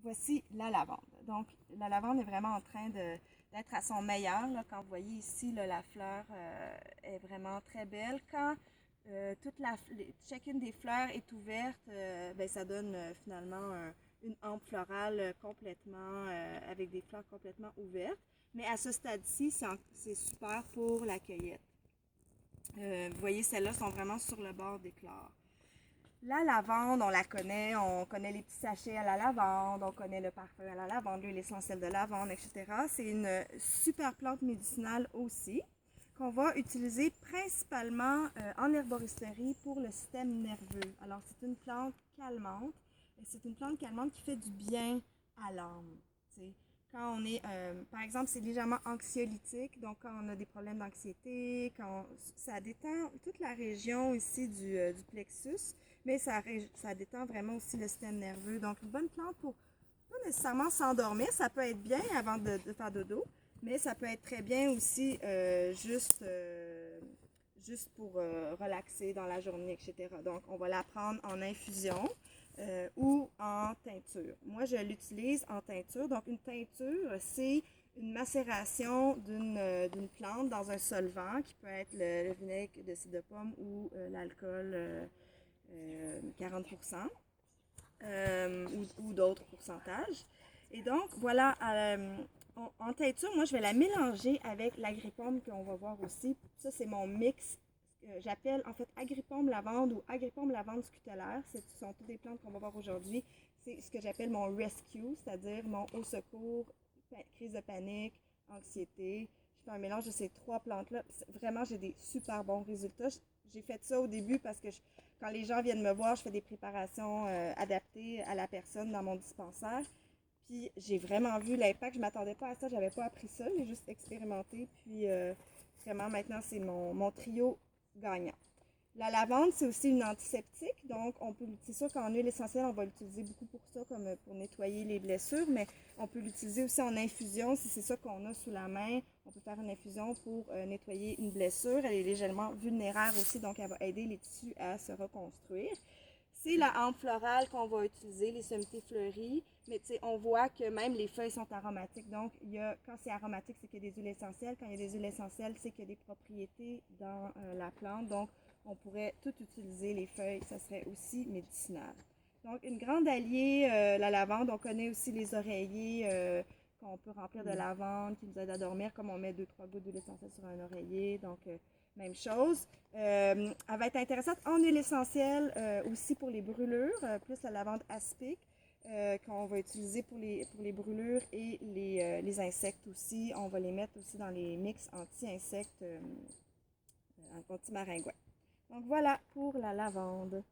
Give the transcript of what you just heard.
voici la lavande. Donc, la lavande est vraiment en train d'être à son meilleur. Là, quand vous voyez ici, là, la fleur est vraiment très belle. Quand chacune des fleurs est ouverte, ben, ça donne finalement une hampe florale complètement, avec des fleurs complètement ouvertes. Mais à ce stade-ci, c'est super pour la cueillette. Vous voyez, celles-là sont vraiment sur le bord d'éclore. La lavande, on connaît les petits sachets à la lavande, on connaît le parfum à la lavande, l'huile essentielle de lavande, etc. C'est une super plante médicinale aussi, qu'on va utiliser principalement en herboristerie pour le système nerveux. Alors, c'est une plante calmante, et c'est une plante calmante qui fait du bien à l'âme. Quand on est, par exemple, c'est légèrement anxiolytique, donc quand on a des problèmes d'anxiété, ça détend toute la région ici du plexus, mais ça détend vraiment aussi le système nerveux. Donc, une bonne plante pour pas nécessairement s'endormir, ça peut être bien avant de faire dodo, mais ça peut être très bien aussi juste pour relaxer dans la journée, etc. Donc, on va la prendre en infusion ou en teinture. Moi, je l'utilise en teinture. Donc, une teinture, c'est une macération d'une plante dans un solvant qui peut être le vinaigre de cidre de pomme ou l'alcool 40%. Ou d'autres pourcentages. Et donc, voilà, en teinture, moi, je vais la mélanger avec l'agripomme qu'on va voir aussi. Ça, c'est mon mix. J'appelle en fait agripomme lavande ou agripomme lavande scutellaire. Ce sont toutes des plantes qu'on va voir aujourd'hui. C'est ce que j'appelle mon rescue, c'est-à-dire mon au secours, crise de panique, anxiété. Je fais un mélange de ces trois plantes-là. Vraiment, j'ai des super bons résultats. J'ai fait ça au début parce que quand les gens viennent me voir, je fais des préparations adaptées à la personne dans mon dispensaire. Puis j'ai vraiment vu l'impact. Je ne m'attendais pas à ça. J'avais pas appris ça. J'ai juste expérimenté. Puis vraiment, maintenant, c'est mon trio gagnant. La lavande, c'est aussi une antiseptique, donc c'est sûr qu'en huile essentielle, on va l'utiliser beaucoup pour ça, comme pour nettoyer les blessures, mais on peut l'utiliser aussi en infusion si c'est ça qu'on a sous la main. On peut faire une infusion pour nettoyer une blessure. Elle est légèrement vulnéraire aussi, donc elle va aider les tissus à se reconstruire. C'est la hampe florale qu'on va utiliser, les sommités fleuries, mais on voit que même les feuilles sont aromatiques. Donc, quand c'est aromatique, c'est qu'il y a des huiles essentielles. Quand il y a des huiles essentielles, c'est qu'il y a des propriétés dans la plante. Donc, on pourrait tout utiliser, les feuilles, ça serait aussi médicinal. Donc, une grande alliée, la lavande. On connaît aussi les oreillers qu'on peut remplir de lavande, qui nous aident à dormir, comme on met 2-3 gouttes d'huile essentielle sur un oreiller. Donc, même chose. Elle va être intéressante en huile essentielle aussi pour les brûlures, plus la lavande aspic qu'on va utiliser pour les brûlures et les insectes aussi. On va les mettre aussi dans les mix anti-insectes, anti-maringouin. Donc voilà pour la lavande.